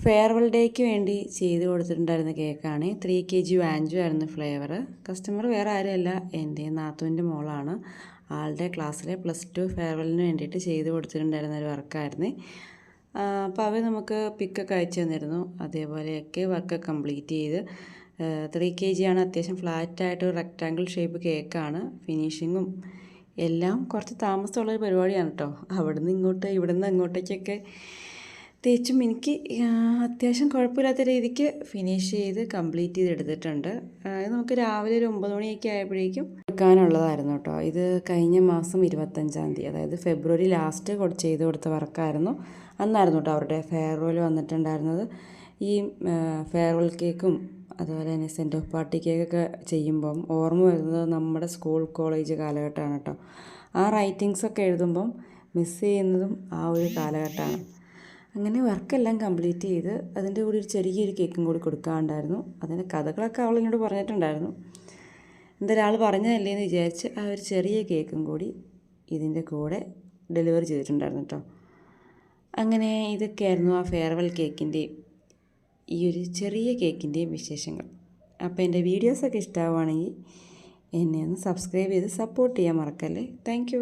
Farewell ഡേക്ക് വേണ്ടി ചെയ്ത് കൊടുത്തിട്ടുണ്ടായിരുന്ന കേക്കാണ്. 3 kg വാഞ്ചു ആയിരുന്നു ഫ്ലേവർ. കസ്റ്റമർ വേറെ ആരുമല്ല, എൻ്റെ നാത്തൂൻ്റെ മോളാണ്. ആളുടെ ക്ലാസ്സിലെ +2 ഫെയർവെല്ലിന് വേണ്ടിയിട്ട് ചെയ്ത് കൊടുത്തിട്ടുണ്ടായിരുന്ന ഒരു വർക്കായിരുന്നു. അപ്പോൾ അവർ നമുക്ക് പിക്കൊക്കെ അയച്ചു തന്നിരുന്നു. അതേപോലെയൊക്കെ വർക്ക് കംപ്ലീറ്റ് ചെയ്ത് 3 kg ആണ്. അത്യാവശ്യം ഫ്ലാറ്റായിട്ട് ഒരു റെക്റ്റാങ്കിൾ ഷേപ്പ് കേക്കാണ്. ഫിനിഷിങ്ങും എല്ലാം കുറച്ച് താമസമുള്ളൊരു പരിപാടിയാണ് കേട്ടോ. ഇവിടുന്ന് അങ്ങോട്ടേക്കൊക്കെ തേച്ചും എനിക്ക് അത്യാവശ്യം കുഴപ്പമില്ലാത്ത രീതിക്ക് ഫിനിഷ് ചെയ്ത് കംപ്ലീറ്റ് ചെയ്ത് എടുത്തിട്ടുണ്ട്. ഇത് നമുക്ക് രാവിലെ ഒരു 9 മണിയൊക്കെ ആയപ്പോഴേക്കും എടുക്കാനുള്ളതായിരുന്നു കേട്ടോ. ഇത് കഴിഞ്ഞ മാസം 25-ാം തീയതി, അതായത് ഫെബ്രുവരി ലാസ്റ്റ് ചെയ്ത് കൊടുത്ത വർക്കായിരുന്നു. അന്നായിരുന്നു കേട്ടോ അവരുടെ ഫെയർവെൽ വന്നിട്ടുണ്ടായിരുന്നത്. ഈ ഫെയർവെൽ കേക്കും അതുപോലെ തന്നെ സെൻഡ് ഓഫ് പാർട്ടി കേക്കൊക്കെ ചെയ്യുമ്പം ഓർമ്മ വരുന്നത് നമ്മുടെ സ്കൂൾ കോളേജ് കാലഘട്ടമാണ് കേട്ടോ. ആ റൈറ്റിങ്സൊക്കെ എഴുതുമ്പം മിസ് ചെയ്യുന്നതും ആ ഒരു കാലഘട്ടമാണ്. അങ്ങനെ വർക്കെല്ലാം കംപ്ലീറ്റ് ചെയ്ത് അതിൻ്റെ കൂടെ ഒരു ചെറിയൊരു കേക്കും കൂടി കൊടുക്കാനുണ്ടായിരുന്നു. അതിൻ്റെ കഥകളൊക്കെ അവൾ എന്നോട് പറഞ്ഞിട്ടുണ്ടായിരുന്നു. എന്തൊരാൾ പറഞ്ഞതല്ലേ എന്ന് വിചാരിച്ച് ആ ഒരു ചെറിയ കേക്കും കൂടി ഇതിൻ്റെ കൂടെ ഡെലിവറി ചെയ്തിട്ടുണ്ടായിരുന്നു കേട്ടോ. അങ്ങനെ ഇതൊക്കെയായിരുന്നു ആ ഫെയർവെൽ കേക്കിൻ്റെയും ഈ ഒരു ചെറിയ കേക്കിൻ്റെയും വിശേഷങ്ങൾ. അപ്പോൾ എൻ്റെ വീഡിയോസൊക്കെ ഇഷ്ടമാവുകയാണെങ്കിൽ എന്നെ ഒന്ന് സബ്സ്ക്രൈബ് ചെയ്ത് സപ്പോർട്ട് ചെയ്യാൻ മറക്കല്ലേ. താങ്ക്